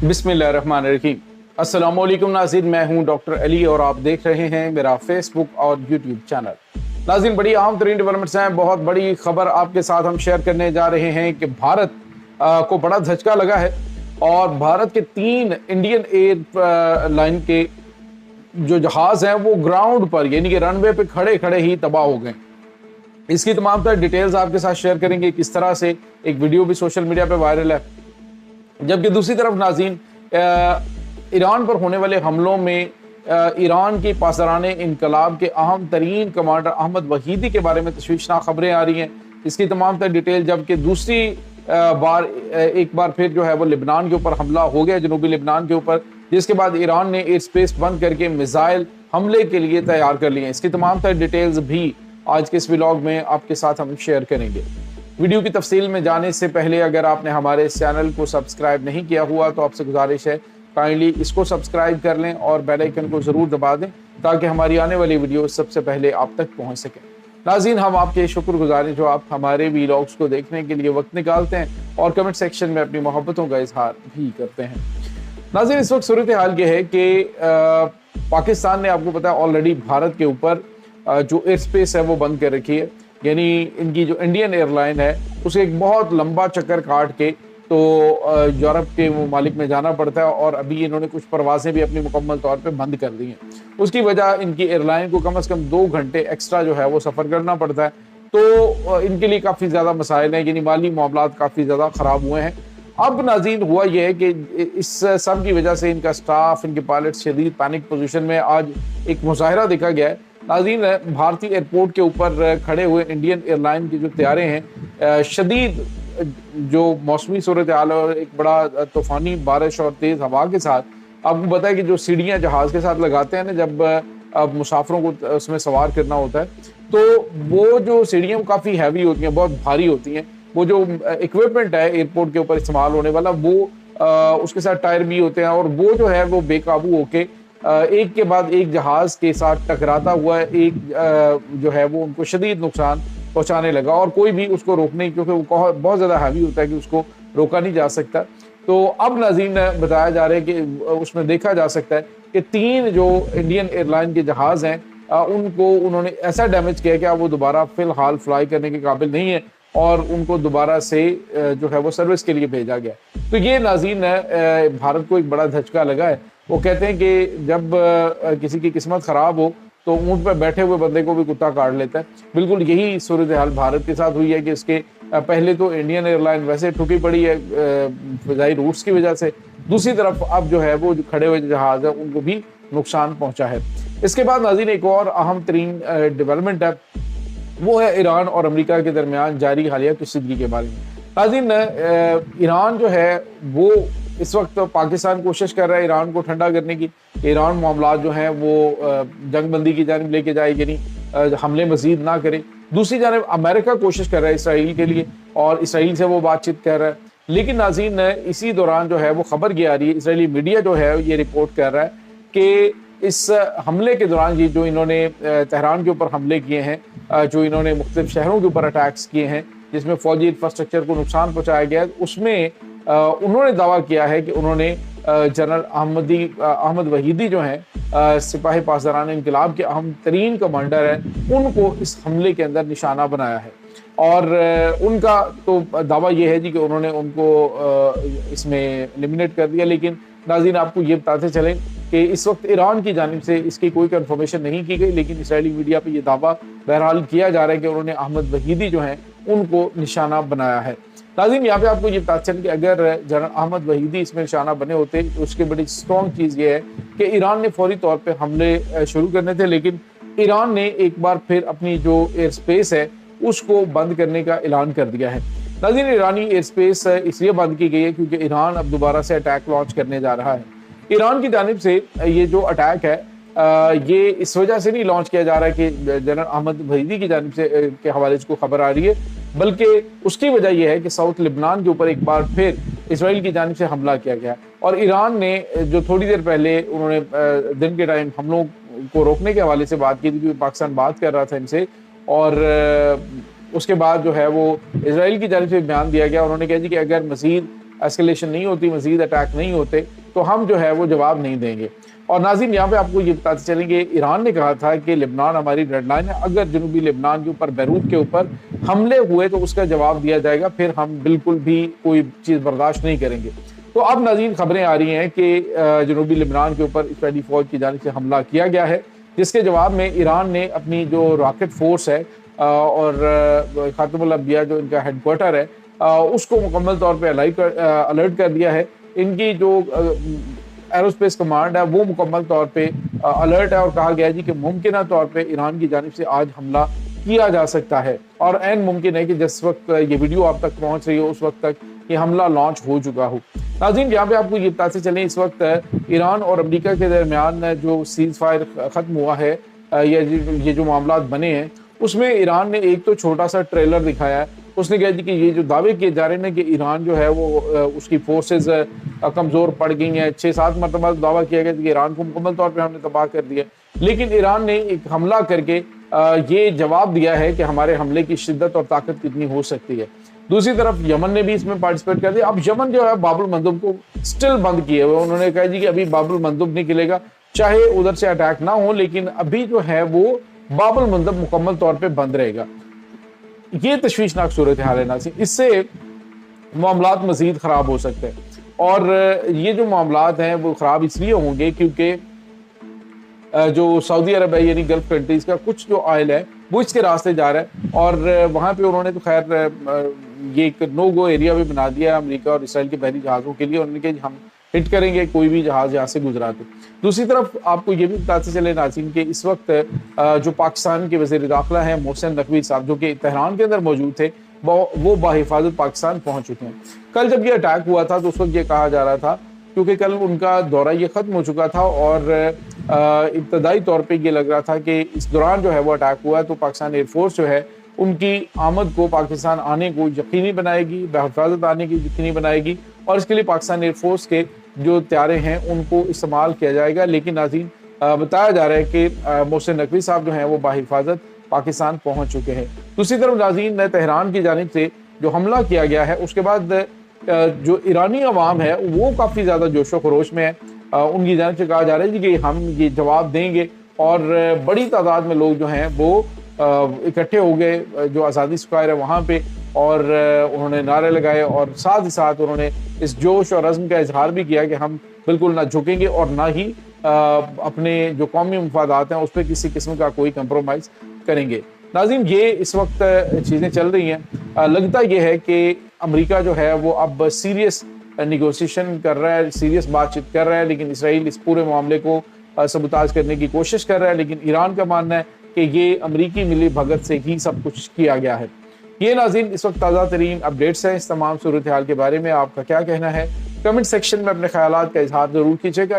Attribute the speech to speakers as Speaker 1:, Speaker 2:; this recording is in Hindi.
Speaker 1: बिस्मिल्लाहिर्रहमानिर्रहीम। अस्सलाम वालेकुम नाज़रीन, मैं हूं डॉक्टर अली और आप देख रहे हैं मेरा फेसबुक और यूट्यूब चैनल। नाज़रीन, बड़ी अहम तरीन डेवलपमेंट्स हैं। बहुत बड़ी खबर आपके साथ हम शेयर करने जा रहे हैं कि भारत को बड़ा झटका लगा है और भारत के 3 इंडियन एयर लाइन के जो जहाज हैं वो ग्राउंड पर यानी कि रनवे पे खड़े खड़े ही तबाह हो गए। इसकी तमाम तरह डिटेल्स आपके साथ शेयर करेंगे। किस तरह से एक वीडियो भी सोशल मीडिया पे वायरल है, जबकि दूसरी तरफ नाज़रीन ईरान पर होने वाले हमलों में ईरान के पासदारान इनकलाब के अहम तरीन कमांडर अहमद वहीदी के बारे में तशवीशनाक खबरें आ रही हैं। इसकी तमाम तरह डिटेल, जबकि दूसरी एक बार फिर जो है वो लेबनान के ऊपर हमला हो गया, जनूबी लेबनान के ऊपर, जिसके बाद ईरान ने एयर स्पेस बंद करके मिसाइल हमले के लिए तैयार कर लिए। इसकी तमाम तरह डिटेल्स भी आज के इस व्लॉग में आपके साथ हम शेयर करेंगे। वीडियो की तफसील में जाने से पहले अगर आपने हमारे इस चैनल को सब्सक्राइब नहीं किया हुआ तो आपसे गुजारिश है काइंडली इसको सब्सक्राइब कर लें और बेल आइकन को ज़रूर दबा दें ताकि हमारी आने वाली वीडियो सबसे पहले आप तक पहुंच सकें। नाज़रीन, हम आपके शुक्रगुजार हैं जो आप हमारे वीलॉग्स को देखने के लिए वक्त निकालते हैं और कमेंट सेक्शन में अपनी मोहब्बतों का इजहार भी करते हैं। नाज़रीन, इस वक्त सूरत हाल ये है कि पाकिस्तान ने, आपको पता है, ऑलरेडी भारत के ऊपर जो एयर स्पेस है वो बंद कर रखी है। यानी इनकी जो इंडियन एयरलाइन है उसे एक बहुत लंबा चक्कर काट के तो यूरोप के ममालिक में जाना पड़ता है और अभी इन्होंने कुछ परवाजें भी अपनी मुकम्मल तौर पे बंद कर दी हैं। उसकी वजह इनकी एयरलाइन को कम से कम 2 घंटे एक्स्ट्रा जो है वो सफ़र करना पड़ता है। तो इनके लिए काफ़ी ज़्यादा मसाइल हैं, यानी माली मामलात काफ़ी ज़्यादा ख़राब हुए हैं। अब नाज़रीन हुआ यह है कि इस सब की वजह से इनका स्टाफ, इनके पायलट शदीद पैनिक पोजीशन में। आज एक मुजाहरा देखा गया है नाज़रीन, भारतीय एयरपोर्ट के ऊपर खड़े हुए इंडियन एयरलाइन के जो तैयारे हैं, शदीद जो मौसमी सूरत हाल है और एक बड़ा तूफ़ानी बारिश और तेज़ हवा के साथ, आपको पता है कि जो सीढ़ियाँ जहाज़ के साथ लगाते हैं ना, जब मुसाफिरों को उसमें सवार करना होता है, तो वो जो सीढ़ियाँ काफ़ी हैवी होती हैं, बहुत भारी होती हैं। वो जो इक्विपमेंट है एयरपोर्ट के ऊपर इस्तेमाल होने वाला, वो उसके साथ टायर भी होते हैं और वो जो है वो बेकाबू होके एक के बाद एक जहाज़ के साथ टकराता हुआ एक जो है वो उनको शदीद नुकसान पहुंचाने लगा और कोई भी उसको रोकने, क्योंकि वो बहुत ज़्यादा हैवी होता है कि उसको रोका नहीं जा सकता। तो अब नाज़रीन बताया जा रहा है कि उसमें देखा जा सकता है कि 3 जो इंडियन एयरलाइन के जहाज़ हैं उनको उन्होंने ऐसा डैमेज किया कि अब वो दोबारा फ़िलहाल फ्लाई करने के काबिल नहीं है और उनको दोबारा से जो है वो सर्विस के लिए भेजा गया। तो ये नाज़रीन भारत को एक बड़ा धचका लगा है। वो कहते हैं कि जब किसी की किस्मत ख़राब हो तो ऊँट पर बैठे हुए बंदे को भी कुत्ता काट लेता है। बिल्कुल यही सूरत हाल भारत के साथ हुई है कि इसके पहले तो इंडियन एयरलाइन वैसे ठुकी पड़ी है फ़िज़ाई रूट्स की वजह से, दूसरी तरफ अब जो है वो जो खड़े हुए जहाज़ हैं उनको भी नुकसान पहुँचा है। इसके बाद नाज़रीन एक और अहम तरीन डेवलपमेंट है, वो है ईरान और अमेरिका के दरमियान जारी हालिया कशीदगी के बारे में। नाज़रीन, ईरान जो है वो इस वक्त पाकिस्तान कोशिश कर रहा है ईरान को ठंडा करने की। ईरान मामला जो हैं वो जंगबंदी की जानिब लेके जाए, यानी हमले मजीद ना करे। दूसरी जानिब अमेरिका कोशिश कर रहा है इसराइल के लिए और इसराइल से वो बातचीत कर रहा है। लेकिन नाज़रीन इसी दौरान जो है वो खबर ये आ रही है, इसराइली मीडिया जो है ये रिपोर्ट कर रहा है कि इस हमले के दौरान ये जो इन्होंने तेहरान के ऊपर हमले किए हैं, जो इन्होंने मुख्तलिफ शहरों के ऊपर अटैक्स किए हैं जिसमें फौजी इंफ्रास्ट्रक्चर को नुकसान पहुँचाया गया, उसमें उन्होंने दावा किया है कि उन्होंने जनरल अहमद वहीदी जो हैं सिपाही पासदारान इनकलाब के अहम तरीन कमांडर हैं, उनको इस हमले के अंदर निशाना बनाया है। और उनका तो दावा ये है जी कि उन्होंने उनको इसमें एलिमिनेट कर दिया। लेकिन नाज़रीन आपको ये बताते चलें कि इस वक्त ईरान की जानिब से इसकी कोई कंफर्मेशन नहीं की गई, लेकिन इसराइली मीडिया पे ये दावा बहरहाल किया जा रहा है कि उन्होंने अहमद वहीदी जो हैं उनको निशाना बनाया है। नाज़रीन, यहाँ पे आपको ये पता चल कि अगर जनरल अहमद वहीदी इसमें निशाना बने होते तो उसकी बड़ी स्ट्रॉन्ग चीज़ ये है कि ईरान ने फौरी तौर पे हमले शुरू करने थे, लेकिन ईरान ने एक बार फिर अपनी जो एयर स्पेस है उसको बंद करने का ऐलान कर दिया है। नाज़रीन, ईरानी एयर स्पेस इसलिए बंद की गई है क्योंकि ईरान अब दोबारा से अटैक लॉन्च करने जा रहा है। ईरान की जानिब से ये जो अटैक है ये इस वजह से नहीं लॉन्च किया जा रहा है कि जनरल अहमद वहीदी की जानिब से के हवाले से खबर आ रही है, बल्कि उसकी वजह यह है कि साउथ लिबनान के ऊपर एक बार फिर इसराइल की जानिब से हमला किया गया और ईरान ने जो थोड़ी देर पहले उन्होंने दिन के टाइम हमलों को रोकने के हवाले से बात की थी, क्योंकि पाकिस्तान बात कर रहा था इनसे, और उसके बाद जो है वो इसराइल की जानिब से बयान दिया गया। उन्होंने कहा जी कि अगर मज़ीद एस्केलेशन नहीं होती, मजीद अटैक नहीं होते, तो हम जो है वो जवाब नहीं देंगे। और नाज़रीन यहाँ पे आपको ये बताते चलेंगे, ईरान ने कहा था कि लेबनान हमारी रेड लाइन है, अगर जनूबी लेबनान के ऊपर, बैरूत के ऊपर हमले हुए तो उसका जवाब दिया जाएगा, फिर हम बिल्कुल भी कोई चीज़ बर्दाश्त नहीं करेंगे। तो अब नाज़रीन खबरें आ रही हैं कि जनूबी लेबनान के ऊपर इस्राईली फ़ौज की जानिब से हमला किया गया है, जिसके जवाब में ईरान ने अपनी जो रॉकेट फोर्स है और खातमुल अंबिया जो इनका हेडक्वार्टर है, उसको मुकम्मल तौर पे अलर्ट कर दिया है। इनकी जो एरोस्पेस कमांड है वो मुकम्मल तौर पे अलर्ट है और कहा गया है जी कि मुमकिन तौर पे ईरान की जानिब से आज हमला किया जा सकता है, और ऐन मुमकिन है कि जिस वक्त ये वीडियो आप तक पहुंच रही हो उस वक्त तक ये हमला लॉन्च हो चुका हो। नाज़रीन यहाँ पे आपको ये बताते चलें, इस वक्त ईरान और अमेरिका के दरमियान जो सीज फायर ख़त्म हुआ है, ये जो मामला बने हैं, उसमें ईरान ने एक तो छोटा सा ट्रेलर दिखाया है। उसने कहा जी कि ये जो दावे किए जा रहे हैं कि ईरान जो है वो उसकी फोर्सेस कमज़ोर पड़ गई हैं, 6-7 मरतबा दावा किया गया कि ईरान को मुकम्मल तौर पे हमने तबाह कर दिया, लेकिन ईरान ने एक हमला करके ये जवाब दिया है कि हमारे हमले की शिद्दत और ताकत कितनी हो सकती है। दूसरी तरफ यमन ने भी इसमें पार्टिसिपेट कर दिया। अब यमन जो है बाबुल मंदब को स्टिल बंद किए हुए, उन्होंने कहा जी कि अभी बाबुल मंदब नहीं खिलेगा, चाहे उधर से अटैक ना हो, लेकिन अभी जो है वो बाबुल मंदब मुकम्मल तौर पे बंद रहेगा। ये तशवीशनाक सूरत हाल है नाज़रीन, इससे मामलात मज़ीद ख़राब हो सकते हैं, और ये जो मामलात हैं वो ख़राब इसलिए होंगे क्योंकि जो सऊदी अरब है, यानी गल्फ कंट्रीज़ का कुछ जो ऑयल है वो इसके रास्ते जा रहा है, और वहाँ पे उन्होंने तो खैर ये एक नो गो एरिया भी बना दिया है अमेरिका और इसराइल के बहरी जहाज़ों के लिए। उन्होंने कहा हम हिट करेंगे कोई भी जहाज़ यहाँ से गुजरा तो। दूसरी तरफ आपको ये भी बताते चले नाज़रीन कि इस वक्त जो पाकिस्तान के वज़ीर दाखिला हैं मोहसिन नकवी साहब, जो कि तेहरान के अंदर मौजूद थे, वो बाहिफाजत पाकिस्तान पहुँच चुके हैं। कल जब ये अटैक हुआ था तो उस वक्त ये कहा जा रहा था, क्योंकि कल उनका दौरा ये ख़त्म हो चुका था और इब्तदाई तौर पे ये लग रहा था कि इस दौरान जो है वो अटैक हुआ है, तो पाकिस्तान एयरफोर्स जो है उनकी आमद को, पाकिस्तान आने को यकीनी बनाएगी, बहिफाजत आने की यकीनी बनाएगी, और इसके लिए पाकिस्तान एयरफोर्स के जो त्यारे हैं उनको इस्तेमाल किया जाएगा। लेकिन नाज़रीन बताया जा रहा है कि मोहसिन नकवी साहब जो हैं वो बाहिफाजत पाकिस्तान पहुँच चुके हैं। दूसरी तरफ नाज़रीन तेहरान की जानिब से जो हमला किया गया है उसके बाद जो ईरानी अवाम है वो काफ़ी ज़्यादा जोशो खरोश में है। उनकी जानिब से कहा जा रहा है कि हम ये जवाब देंगे, और बड़ी तादाद में लोग जो हैं वो इकट्ठे हो गए जो आज़ादी स्क्वायर है वहाँ पे, और उन्होंने नारे लगाए, और साथ ही साथ उन्होंने इस जोश और अज़्म का इजहार भी किया कि हम बिल्कुल ना झुकेंगे और ना ही अपने जो कौमी मफादात हैं उस पर किसी किस्म का कोई कंप्रोमाइज़ करेंगे। नाज़रीन ये इस वक्त चीज़ें चल रही हैं। लगता ये है कि अमेरिका जो है वो अब सीरियस निगोशिएशन कर रहा है, सीरियस बातचीत कर रहा है, लेकिन इसराइल इस पूरे मामले को सबूताज करने की कोशिश कर रहा है। लेकिन ईरान का मानना है कि ये अमरीकी मिली भगत से ही सब कुछ किया गया है। ये नाज़रीन इस वक्त ताज़ा तरीन अपडेट्स हैं इस तमाम सूरत हाल के बारे में। आपका क्या कहना है? कमेंट सेक्शन में अपने ख्यालात का इजहार ज़रूर कीजिएगा।